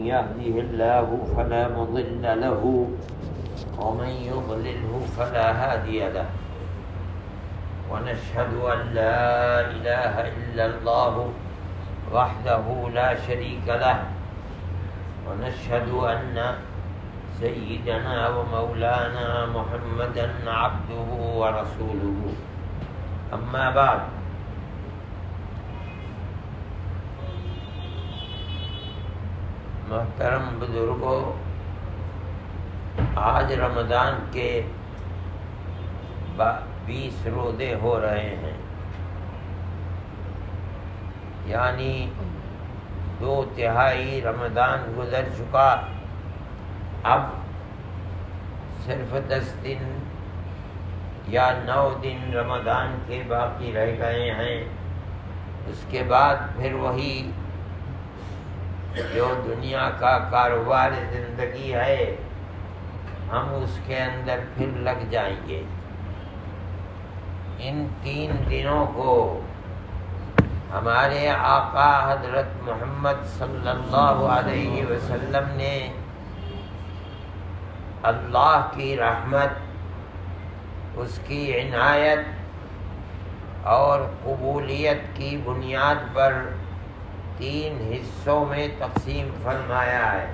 يهده الله فلا مضل له ومن يضلله فلا هادي له ونشهد أن لا إله إلا الله وحده لا شريك له ونشهد أن سيدنا ومولانا محمدا عبده ورسوله أما بعد محترم بزرگوں، آج رمضان کے 20 روزے ہو رہے ہیں، یعنی 2/3 رمضان گزر چکا۔ اب صرف 10 دن یا 9 دن رمضان کے باقی رہ گئے ہیں۔ اس کے بعد پھر وہی جو دنیا کا کاروبار زندگی ہے، ہم اس کے اندر پھر لگ جائیں گے۔ ان 3 دنوں کو ہمارے آقا حضرت محمد صلی اللہ علیہ وسلم نے اللہ کی رحمت، اس کی عنایت اور قبولیت کی بنیاد پر 3 حصوں میں تقسیم فرمایا ہے،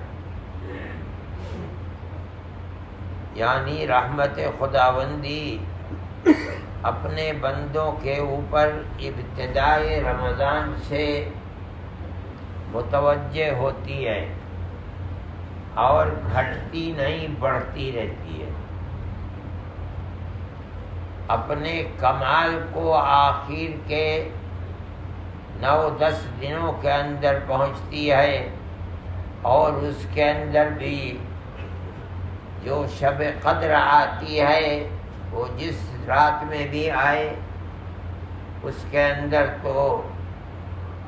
یعنی رحمت خداوندی اپنے بندوں کے اوپر ابتدائے رمضان سے متوجہ ہوتی ہے اور گھٹتی نہیں، بڑھتی رہتی ہے۔ اپنے کمال کو آخر کے 9-10 دنوں کے اندر پہنچتی ہے، اور اس کے اندر بھی جو شب قدر آتی ہے، وہ جس رات میں بھی آئے، اس کے اندر تو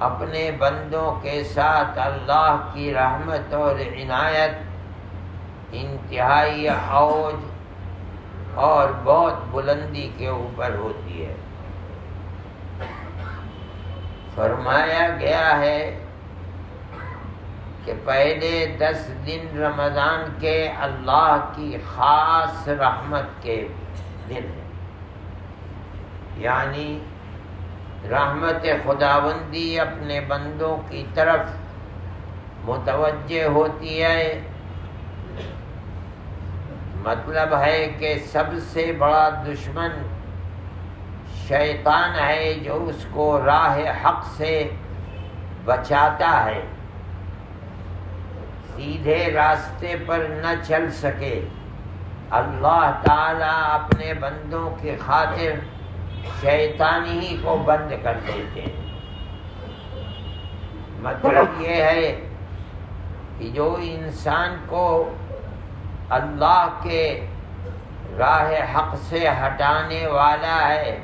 اپنے بندوں کے ساتھ اللہ کی رحمت اور عنایت انتہائی اوج اور بہت بلندی کے اوپر ہوتی ہے۔ فرمایا گیا ہے کہ پہلے 10 دن رمضان کے اللہ کی خاص رحمت کے دن ہیں، یعنی رحمت خداوندی اپنے بندوں کی طرف متوجہ ہوتی ہے۔ مطلب ہے کہ سب سے بڑا دشمن شیطان ہے، جو اس کو راہ حق سے بچاتا ہے، سیدھے راستے پر نہ چل سکے۔ اللہ تعالیٰ اپنے بندوں کی خاطر شیطانی ہی کو بند کر دیتے ہیں۔ مطلب یہ ہے کہ جو انسان کو اللہ کے راہ حق سے ہٹانے والا ہے،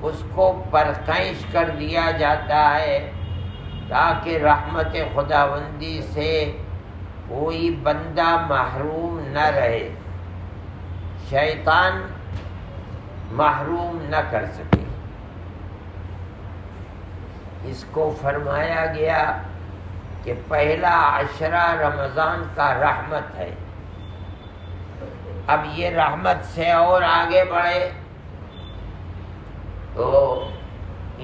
اس کو پرکنش کر دیا جاتا ہے تاکہ رحمت خداوندی سے کوئی بندہ محروم نہ رہے، شیطان محروم نہ کر سکے۔ اس کو فرمایا گیا کہ پہلا عشرہ رمضان کا رحمت ہے۔ اب یہ رحمت سے اور آگے بڑھے تو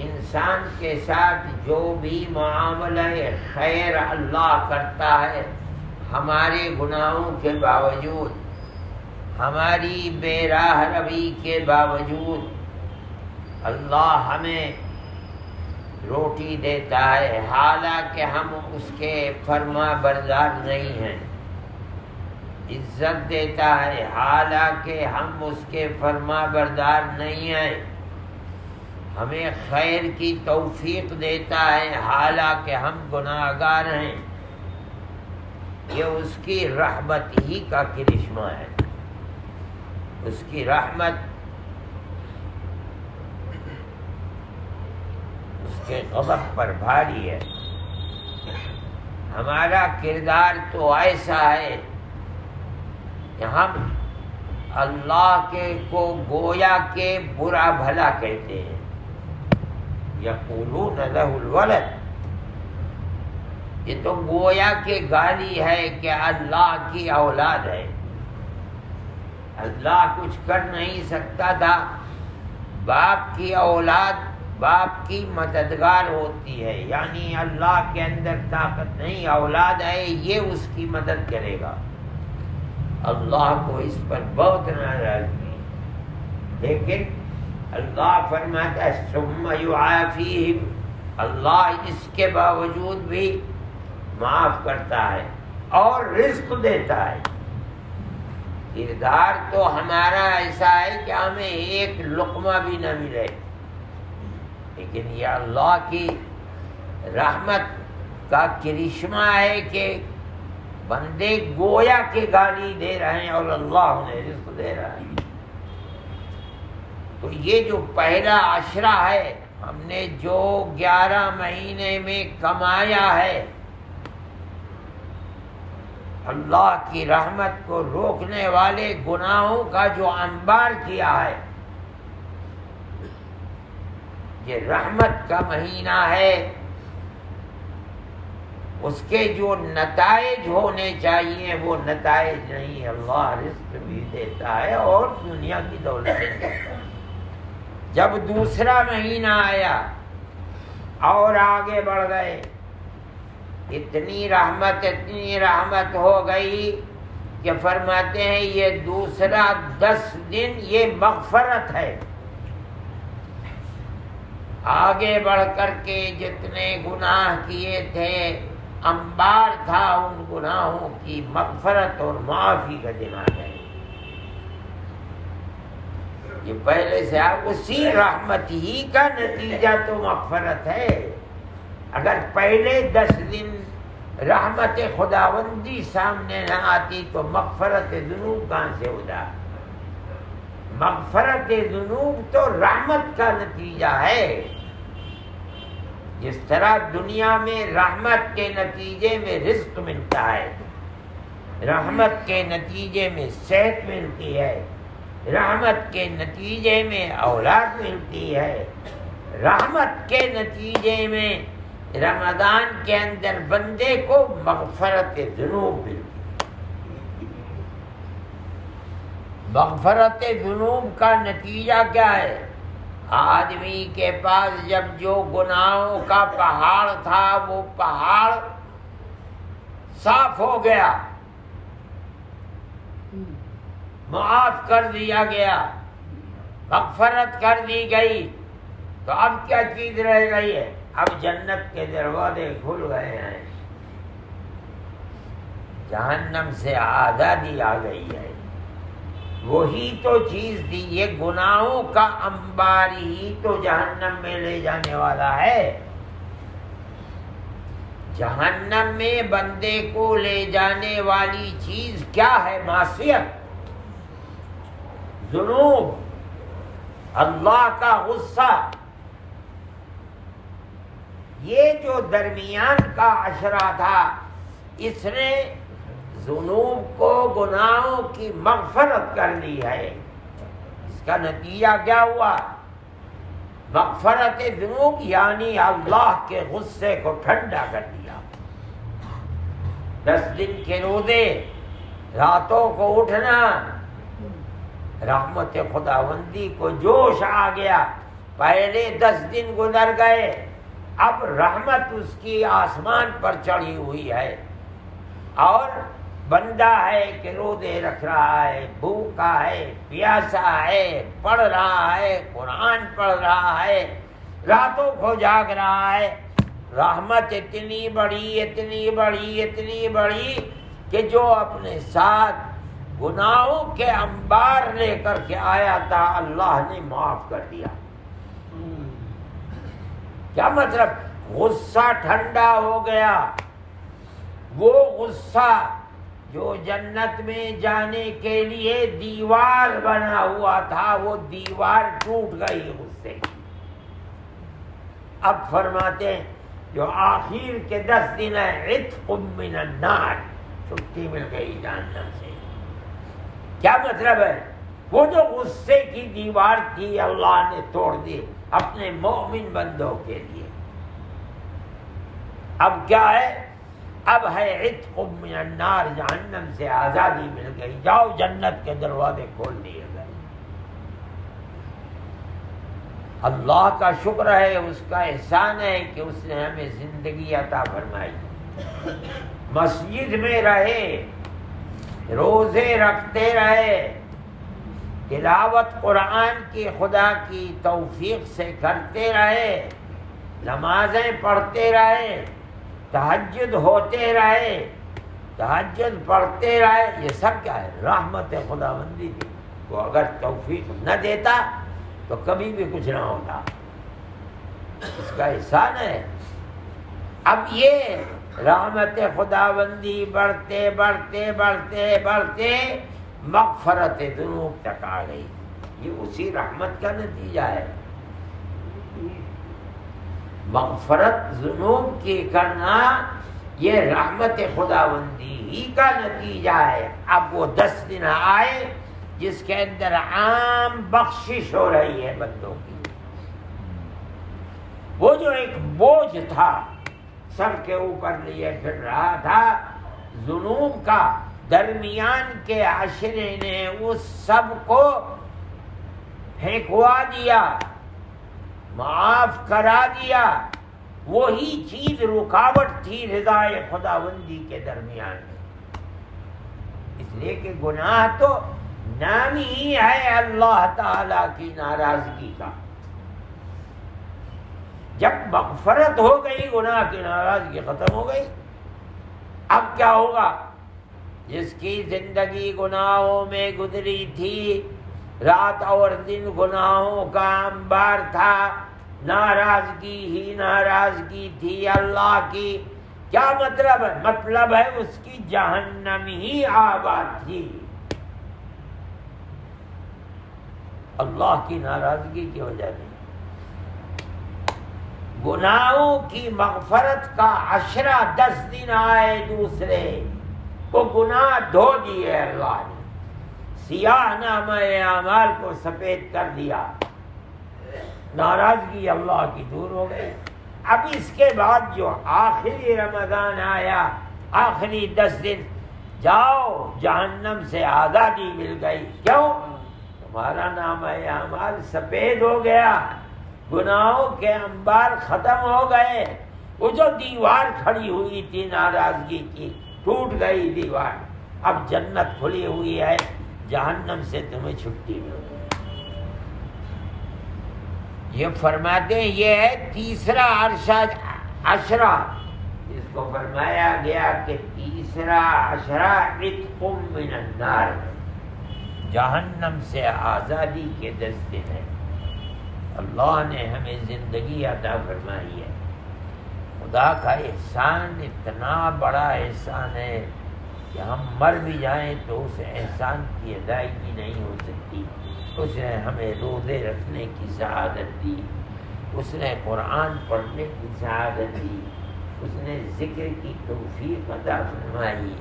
انسان کے ساتھ جو بھی معاملہ خیر اللہ کرتا ہے، ہمارے گناہوں کے باوجود، ہماری بے راہ روی کے باوجود اللہ ہمیں روٹی دیتا ہے، حالانکہ ہم اس کے فرما بردار نہیں ہیں۔ عزت دیتا ہے حالانکہ ہم اس کے فرما بردار نہیں ہیں۔ ہمیں خیر کی توفیق دیتا ہے حالانکہ ہم گناہگار ہیں۔ یہ اس کی رحمت ہی کا کرشمہ ہے۔ اس کی رحمت اس کے غضب پر بھاری ہے۔ ہمارا کردار تو ایسا ہے کہ ہم اللہ کے کو گویا کے برا بھلا کہتے ہیں۔ یقولون لہ الولد، یہ تو گویا کہ گالی ہے کہ اللہ کی اولاد ہے. اللہ کچھ کر نہیں سکتا تھا. باپ کی اولاد باپ کی مددگار ہوتی ہے، یعنی اللہ کے اندر طاقت نہیں، اولاد ہے یہ اس کی مدد کرے گا. اللہ کو اس پر بہت ناراضگی، لیکن اللہ فرماتا ہے ثم یعافیہم، اللہ اس کے باوجود بھی معاف کرتا ہے اور رزق دیتا ہے. کردار تو ہمارا ایسا ہے کہ ہمیں ایک لقمہ بھی نہ ملے، لیکن یہ اللہ کی رحمت کا کرشمہ ہے کہ بندے گویا کے گالی دے رہے ہیں اور اللہ انہیں رزق دے رہا ہے. تو یہ جو پہلا عشرہ ہے، ہم نے جو 11 مہینے میں کمایا ہے، اللہ کی رحمت کو روکنے والے گناہوں کا جو انبار کیا ہے، یہ رحمت کا مہینہ ہے. اس کے جو نتائج ہونے چاہیے وہ نتائج نہیں. اللہ رزق بھی دیتا ہے اور دنیا کی دولت بھی دیتا ہے. جب دوسرا مہینہ آیا اور آگے بڑھ گئے، اتنی رحمت ہو گئی کہ فرماتے ہیں یہ دوسرا 10 دن یہ مغفرت ہے. آگے بڑھ کر کے جتنے گناہ کیے تھے، انبار تھا ان گناہوں کی مغفرت اور معافی کا دن آ گئے. یہ پہلے سے اسی رحمت ہی کا نتیجہ تو مغفرت ہے. اگر پہلے 10 دن رحمت خداوندی سامنے نہ آتی تو مغفرت ذنوب کہاں سے ہوتا؟ مغفرت ذنوب تو رحمت کا نتیجہ ہے. جس طرح دنیا میں رحمت کے نتیجے میں رزق ملتا ہے، رحمت کے نتیجے میں صحت ملتی ہے، رحمت کے نتیجے میں اولاد ملتی ہے، رحمت کے نتیجے میں رمضان کے اندر بندے کو مغفرت ذنوب ملتی ہے. مغفرت ذنوب کا نتیجہ کیا ہے؟ آدمی کے پاس جب جو گناہوں کا پہاڑ تھا وہ پہاڑ صاف ہو گیا، معاف کر دیا گیا، مغفرت کر دی گئی، تو اب کیا چیز رہ گئی ہے؟ اب جنت کے دروازے کھل گئے ہیں، جہنم سے آزادی آ گئی ہے. وہی تو چیز تھی، یہ گناہوں کا انبار ہی تو جہنم میں لے جانے والا ہے. جہنم میں بندے کو لے جانے والی چیز کیا ہے؟ معصیت، ذنوب، اللہ کا غصہ. یہ جو درمیان کا عشرہ تھا، اس نے ذنوب کو، گناہوں کی مغفرت کر لی ہے. اس کا نتیجہ کیا ہوا؟ مغفرت ذنوب، یعنی اللہ کے غصے کو ٹھنڈا کر دیا. 10 دن کے روزے، راتوں کو اٹھنا، رحمت خداوندی کو جوش آ گیا. پہلے 10 دن گزر گئے، اب رحمت اس کی آسمان پر چڑھی ہوئی ہے، اور بندہ ہے کہ روزے رکھ رہا ہے، بھوکا ہے، پیاسا ہے، پڑھ رہا ہے، قرآن پڑھ رہا ہے، راتوں کو جاگ رہا ہے. رحمت اتنی بڑی، اتنی بڑی، اتنی بڑی کہ جو اپنے ساتھ گناہوں کے انبار لے کر کے آیا تھا، اللہ نے معاف کر دیا. کیا مطلب؟ غصہ ٹھنڈا ہو گیا. وہ غصہ جو جنت میں جانے کے لیے دیوار بنا ہوا تھا، وہ دیوار ٹوٹ گئی غصے کی. اب فرماتے ہیں جو آخر کے 10 دن ہے، عتق من النار، چھٹی مل گئی جہنم سے. کیا مطلب ہے؟ وہ جو غصے کی دیوار تھی اللہ نے توڑ دی اپنے مومن بندوں کے لیے. اب کیا ہے؟ اب ہے عتق من النار، جہنم سے آزادی مل گئی، جاؤ جنت کے دروازے کھول دیے گئے۔ اللہ کا شکر ہے، اس کا احسان ہے کہ اس نے ہمیں زندگی عطا فرمائی، مسجد میں رہے، روزے رکھتے رہے، تلاوت قرآن کی خدا کی توفیق سے کرتے رہے، نمازیں پڑھتے رہے، تہجد ہوتے رہے، تہجد پڑھتے رہے، یہ سب کیا ہے؟ رحمت خداوندی تھی۔ وہ اگر توفیق نہ دیتا تو کبھی بھی کچھ نہ ہوتا، اس کا احسان ہے۔ اب یہ رحمت خداوندی بڑھتے بڑھتے بڑھتے بڑھتے مغفرت ذنوب تک آ گئی، یہ اسی رحمت کا نتیجہ ہے۔ مغفرت ذنوب کی کرنا یہ رحمت خداوندی ہی کا نتیجہ ہے۔ اب وہ 10 دن آئے جس کے اندر عام بخشش ہو رہی ہے بندوں کی۔ وہ جو ایک بوجھ تھا سر کے اوپر لیے پھر رہا تھا ذنوب کا، درمیان کے عشرے نے اس سب کو پھینکوا دیا، معاف کرا دیا۔ وہی چیز رکاوٹ تھی رضائے خداوندی کے درمیان میں، اس لیے کہ گناہ تو نام ہی ہے اللہ تعالی کی ناراضگی کا۔ جب مغفرت ہو گئی گناہ کی ناراضگی ختم ہو گئی۔ اب کیا ہوگا؟ جس کی زندگی گناہوں میں گزری تھی، رات اور دن گناہوں کا انبار تھا، ناراضگی ہی ناراضگی تھی اللہ کی، کیا مطلب ہے؟ مطلب ہے اس کی جہنم ہی آباد تھی، اللہ کی ناراضگی کی وجہ سے۔ گناہوں کی مغفرت کا عشرہ 10 دن آئے دوسرے، وہ گناہ دھو دیے اللہ نے، سیاہ نامہ اعمال کو سفید کر دیا، ناراضگی اللہ کی دور ہو گئی۔ اب اس کے بعد جو آخری رمضان آیا، آخری 10 دن، جاؤ جہنم سے آزادی مل گئی۔ کیوں؟ تمہارا نامہ اعمال سفید ہو گیا، گناہوں کے انبار ختم ہو گئے، وہ جو دیوار کھڑی ہوئی تھی ناراضگی کی ٹوٹ گئی دیوار، اب جنت کھلی ہوئی ہے، جہنم سے تمہیں چھٹی مل گئی۔ یہ فرماتے ہیں یہ ہے تیسرا عشرہ، اس کو فرمایا گیا کہ تیسرا عشرہ عتق من النار، جہنم سے آزادی کے 10 دن ہے۔ اللہ نے ہمیں زندگی عطا فرمائی ہے، خدا کا احسان اتنا بڑا احسان ہے کہ ہم مر بھی جائیں تو اس احسان کی ادائیگی نہیں ہو سکتی۔ اس نے ہمیں روزے رکھنے کی سعادت دی، اس نے قرآن پڑھنے کی سعادت دی، اس نے ذکر کی توفیق عطا فرمائی،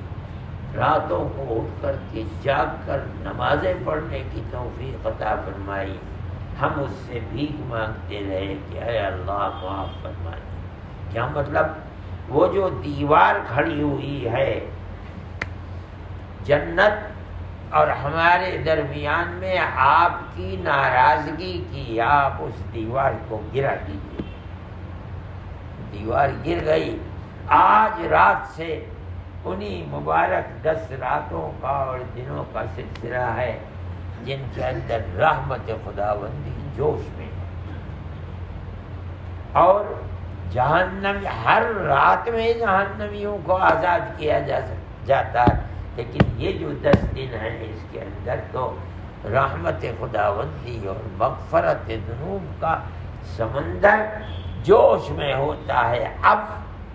راتوں کو اٹھ کر کے جاگ کر نمازیں پڑھنے کی توفیق عطا فرمائی۔ ہم اس سے بھیک مانگتے رہے کہ اے اللہ معاف فرما دے۔ کیا مطلب؟ وہ جو دیوار کھڑی ہوئی ہے جنت اور ہمارے درمیان میں آپ کی ناراضگی کی، آپ اس دیوار کو گرا دیجیے۔ دیوار گر گئی۔ آج رات سے انہی مبارک 10 راتوں کا اور دنوں کا سلسلہ ہے جن کے اندر رحمت خداوندی جوش میں ہے، اور جہنم ہر رات میں جہنمیوں کو آزاد کیا جاتا ہے، لیکن یہ جو 10 دن ہیں اس کے اندر تو رحمت خداوندی اور مغفرت ذنوب کا سمندر جوش میں ہوتا ہے۔ اب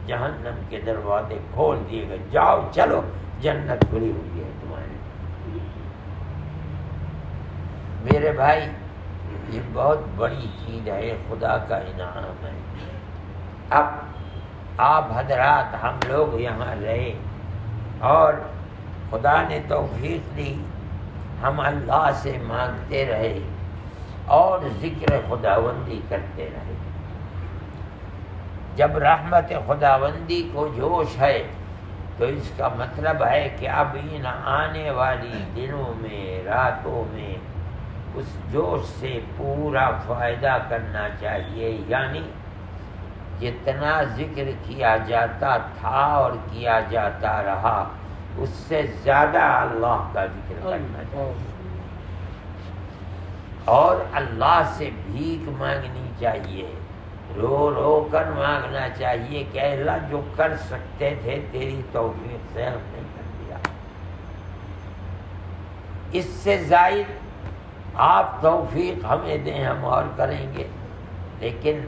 جہنم کے دروازے کھول دیے گئے، جاؤ چلو جنت کھلی ہوئی ہے تمہاری۔ میرے بھائی یہ بہت بڑی چیز ہے، خدا کا انعام ہے۔ اب آپ حضرات ہم لوگ یہاں رہے اور خدا نے توفیق دی، ہم اللہ سے مانگتے رہے اور ذکر خداوندی کرتے رہے۔ جب رحمت خداوندی کو جوش ہے تو اس کا مطلب ہے کہ اب ان آنے والی دنوں میں راتوں میں اس جوش سے پورا فائدہ کرنا چاہیے، یعنی جتنا ذکر کیا جاتا تھا اور کیا جاتا رہا اس سے زیادہ اللہ کا ذکر کرنا چاہیے، اور اللہ سے بھیک مانگنی چاہیے، رو رو کر مانگنا چاہیے کہ اللہ جو کر سکتے تھے تیری توفیق سے ہم نے کر دیا، اس سے زائد آپ توفیق ہمیں دیں ہم اور کریں گے، لیکن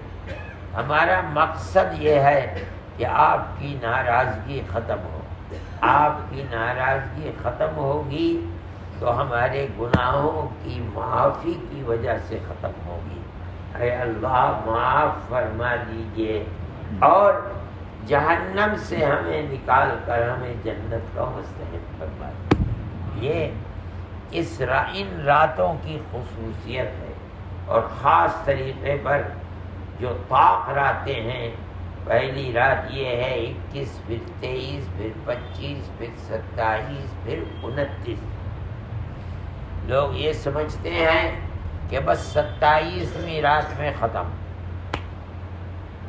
ہمارا مقصد یہ ہے کہ آپ کی ناراضگی ختم ہو۔ آپ کی ناراضگی ختم ہوگی تو ہمارے گناہوں کی معافی کی وجہ سے ختم ہوگی۔ اے اللہ معاف فرما دیجئے اور جہنم سے ہمیں نکال کر ہمیں جنت کا مستحق فرما دیجئے۔ یہ ان راتوں کی خصوصیت ہے، اور خاص طریقے پر جو طاق راتیں ہیں، پہلی رات یہ ہے 21، پھر 23، پھر 25، پھر 27، پھر 29۔ لوگ یہ سمجھتے ہیں کہ بس 27ویں رات میں ختم،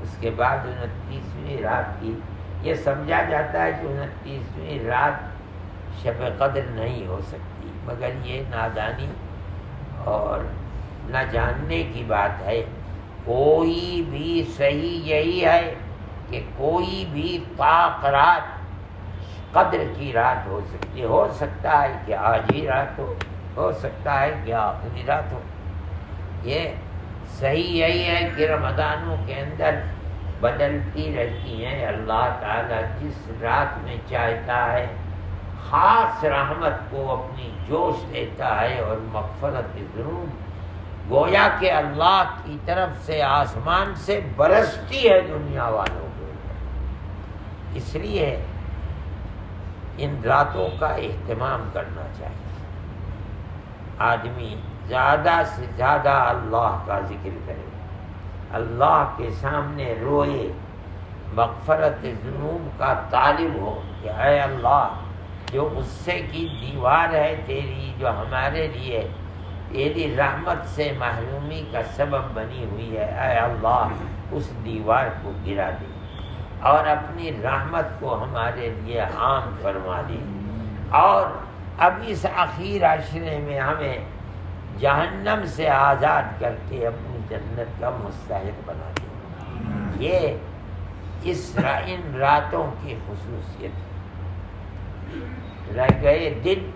اس کے بعد 29ویں رات کی یہ سمجھا جاتا ہے کہ 29ویں رات شب قدر نہیں ہو سکتی، مگر یہ نادانی اور نہ جاننے کی بات ہے۔ کوئی بھی صحیح یہی ہے کہ کوئی بھی طاق رات قدر کی رات ہو سکتی ہے، ہو سکتا ہے کہ آج ہی رات ہو سکتا ہے کہ آخری رات ہو۔ یہ صحیح یہی ہے کہ رمضانوں کے اندر بدلتی رہتی ہیں، اللہ تعالیٰ جس رات میں چاہتا ہے خاص رحمت کو اپنی جوش دیتا ہے اور مغفرت ذنوب گویا کہ اللہ کی طرف سے آسمان سے برستی ہے دنیا والوں کو۔ اس لیے ان راتوں کا اہتمام کرنا چاہیے، آدمی زیادہ سے زیادہ اللہ کا ذکر کرے، اللہ کے سامنے روئے، مغفرت ذنوب کا طالب ہو کہ اے اللہ جو غصے کی دیوار ہے تیری جو ہمارے لیے تیری رحمت سے محرومی کا سبب بنی ہوئی ہے، اے اللہ اس دیوار کو گرا دے اور اپنی رحمت کو ہمارے لیے عام فرما دے، اور اب اس اخیر عشرے میں ہمیں جہنم سے آزاد کر کے اپنی جنت کا مستحق بنا دے۔ یہ ان راتوں کی خصوصیت ہے۔ رہ گئے دن،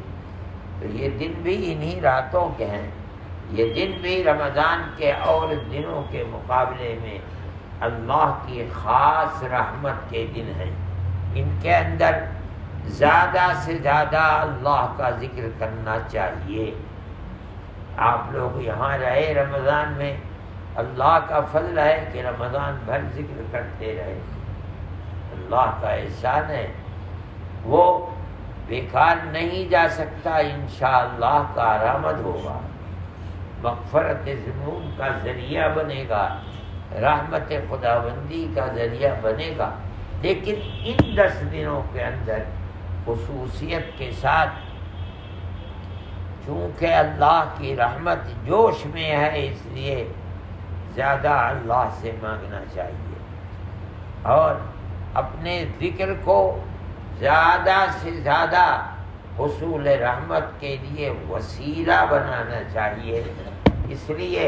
تو یہ دن بھی انہی راتوں کے ہیں، یہ دن بھی رمضان کے اور دنوں کے مقابلے میں اللہ کی خاص رحمت کے دن ہیں۔ ان کے اندر زیادہ سے زیادہ اللہ کا ذکر کرنا چاہیے۔ آپ لوگ یہاں رہے رمضان میں، اللہ کا فضل ہے کہ رمضان بھر ذکر کرتے رہے، اللہ کا احسان ہے، وہ بیکار نہیں جا سکتا، انشاءاللہ کارآمد ہوگا، مغفرت ذنوب کا ذریعہ بنے گا، رحمت خداوندی کا ذریعہ بنے گا۔ لیکن ان 10 دنوں کے اندر خصوصیت کے ساتھ چونکہ اللہ کی رحمت جوش میں ہے، اس لیے زیادہ اللہ سے مانگنا چاہیے اور اپنے ذکر کو زیادہ سے زیادہ حصول رحمت کے لیے وسیلہ بنانا چاہیے۔ اس لیے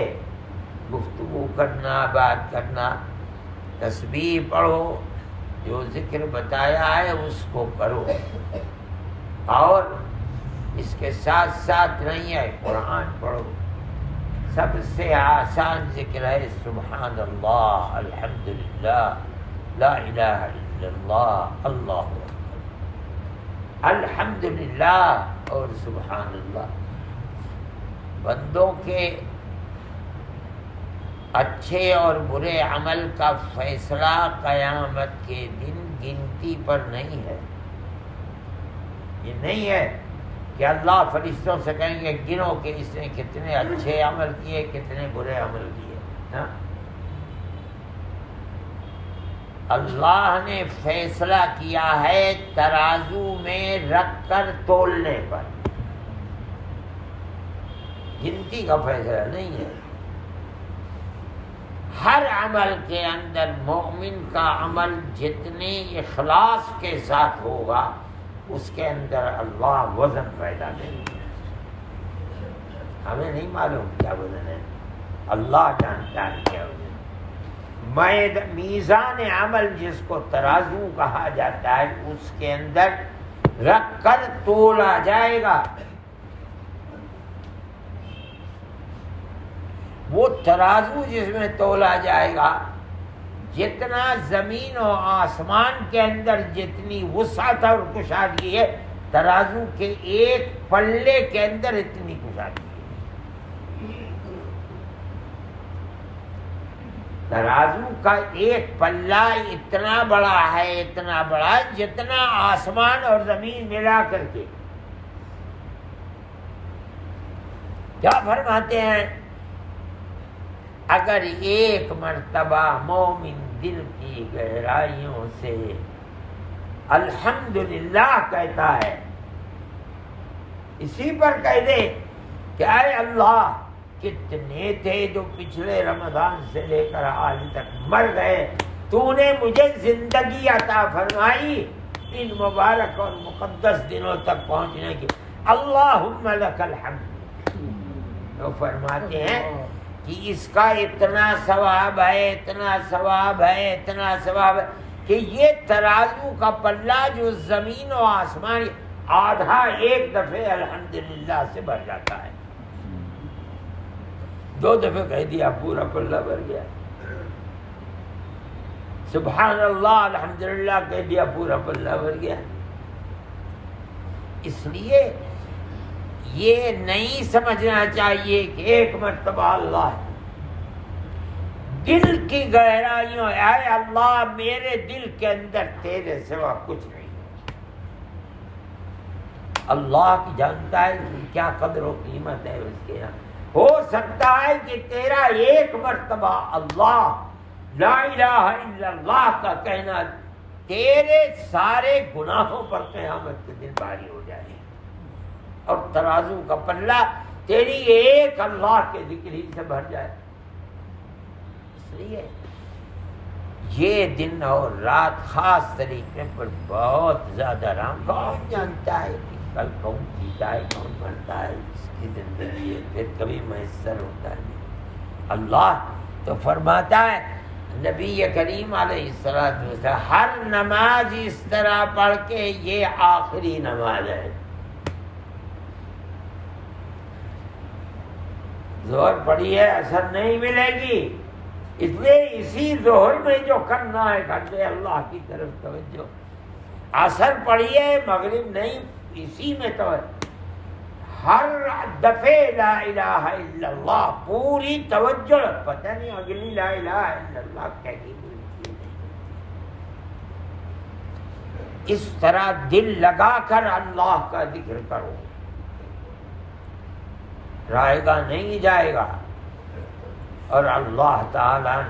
گفتگو کرنا، بات کرنا، تسبیح پڑھو، جو ذکر بتایا ہے اس کو کرو، اور اس کے ساتھ ساتھ نہیں ہے قرآن پڑھو۔ سب سے آسان ذکر ہے سبحان اللہ، الحمدللہ، لا الہ الا اللہ، اللہ اکبر، الحمدللہ اور سبحان اللہ۔ بندوں کے اچھے اور برے عمل کا فیصلہ قیامت کے دن گنتی پر نہیں ہے۔ یہ نہیں ہے کہ اللہ فرشتوں سے کہیں گے گنو کہ اس نے کتنے اچھے عمل کیے، کتنے برے عمل کیے۔ اللہ نے فیصلہ کیا ہے ترازو میں رکھ کر تولنے پر، گنتی کا فیصلہ نہیں ہے۔ ہر عمل کے اندر مومن کا عمل جتنے اخلاص کے ساتھ ہوگا اس کے اندر اللہ وزن پیدا کرے گا۔ ہمیں نہیں معلوم کیا وزن ہے، اللہ جانتا ہے کیا وزن۔ میزان عمل جس کو ترازو کہا جاتا ہے اس کے اندر رکھ کر تولا جائے گا۔ وہ ترازو جس میں تولا جائے گا، جتنا زمین و آسمان کے اندر جتنی وسعت اور کشادگی ہے، ترازو کے ایک پلے کے اندر اتنی کشادگی ہے۔ ترازو کا ایک پلہ اتنا بڑا ہے، اتنا بڑا جتنا آسمان اور زمین ملا کر کے۔ کیا فرماتے ہیں؟ اگر ایک مرتبہ مومن دل کی گہرائیوں سے الحمدللہ کہتا ہے، اسی پر کہہ دے کہ اے اللہ، کتنے تھے جو پچھلے رمضان سے لے کر آج تک مر گئے، تو نے مجھے زندگی عطا فرمائی ان مبارک اور مقدس دنوں تک پہنچنے کی، اللہم لک الحمد۔ تو فرماتے ہیں کہ اس کا اتنا ثواب ہے، اتنا ثواب ہے، اتنا ثواب ہے کہ یہ ترازو کا پلہ جو زمین و آسمان آدھا ایک دفعے الحمدللہ سے بھر جاتا ہے۔ 2 دفعے کہہ دیا پورا پلہ بھر گیا، سبحان اللہ الحمدللہ کہہ دیا پورا پلہ بھر گیا۔ اس لیے یہ نہیں سمجھنا چاہیے کہ ایک مرتبہ اللہ ہے، دل کی گہرائیوں، اے اللہ میرے دل کے اندر تیرے سوا کچھ نہیں۔ اللہ کی جانتا ہے کیا قدر و قیمت ہے اس کے یہاں۔ ہو سکتا ہے کہ تیرا ایک مرتبہ اللہ لا الہ الا اللہ کا کہنا تیرے سارے گناہوں پر قیامت کے دن بھاری ہو جائے، اور ترازو کا پلہ تیری ایک اللہ کے ذکر ہی سے بھر جائے۔ اس لیے یہ دن اور رات خاص طریقے پر بہت زیادہ رام، کون جانتا ہے کہ کل کون جیتا ہے کون مرتا ہے، اس کی زندگی ہے پھر کبھی میسر ہوتا ہے۔ اللہ تو فرماتا ہے، نبی کریم علیہ السلام ہر نماز اس طرح پڑھ کے یہ آخری نماز ہے۔ ظہر پڑھی ہے اثر نہیں ملے گی، اس لیے اسی ظہر میں جو کرنا ہے کر دے، اللہ کی طرف توجہ۔ اثر پڑھی ہے مغرب نہیں، اسی میں تو ہر دفعے لا الہ الا اللہ پوری توجہ، پتہ نہیں اگلی لا الہ الا اللہ کہی ہوئی، اس طرح دل لگا کر اللہ کا ذکر کرو، رائے گا نہیں جائے گا۔ اور اللہ تعالیٰ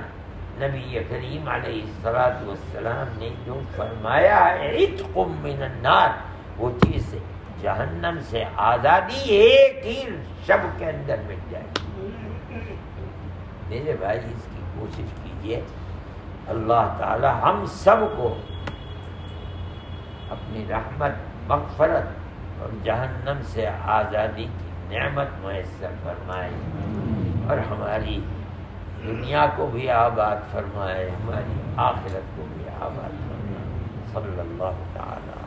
نبی کریم علیہ السلام نے جو فرمایا ہے عتق من النار، وہ چیز جہنم سے آزادی ایک ہی شب کے اندر مل جائے۔ میرے بھائی اس کی کوشش کیجئے، اللہ تعالیٰ ہم سب کو اپنی رحمت، مغفرت اور جہنم سے آزادی کی نعمت میسر فرمائے، اور ہماری دنیا کو بھی آباد فرمائے، ہماری آخرت کو بھی آباد فرمائے۔ صلی اللہ تعالی